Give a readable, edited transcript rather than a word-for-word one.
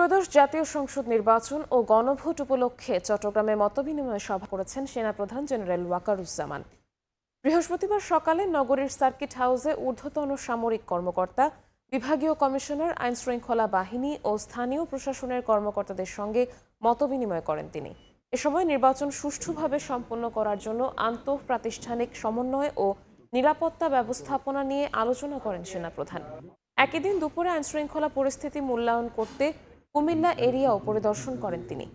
ত্রয়োদশ জাতীয় সংসদ নির্বাচন ও গণভোট উপলক্ষে চট্টগ্রামে মতবিনিময় সভা করেছেন সেনাপ্রধান জেনারেল ওয়াকারুজ্জামান। বৃহস্পতিবার সকালে নগরীর সার্কিট হাউসে ঊর্ধ্বতন সামরিক কর্মকর্তা, বিভাগীয় কমিশনার, আইনশৃঙ্খলা বাহিনী ও স্থানীয় প্রশাসনের কর্মকর্তাদের সঙ্গে মতবিনিময় করেন তিনি। এ সময় নির্বাচন সুষ্ঠুভাবে সম্পন্ন করার জন্য আন্তঃপ্রাতিষ্ঠানিক সমন্বয় ও নিরাপত্তা ব্যবস্থাপনা নিয়ে আলোচনা করেন সেনাপ্রধান। একই দিন দুপুরে আইনশৃঙ্খলা পরিস্থিতি মূল্যায়ন করতে কুমিল্লা এরিয়াও পরিদর্শন করেন তিনি।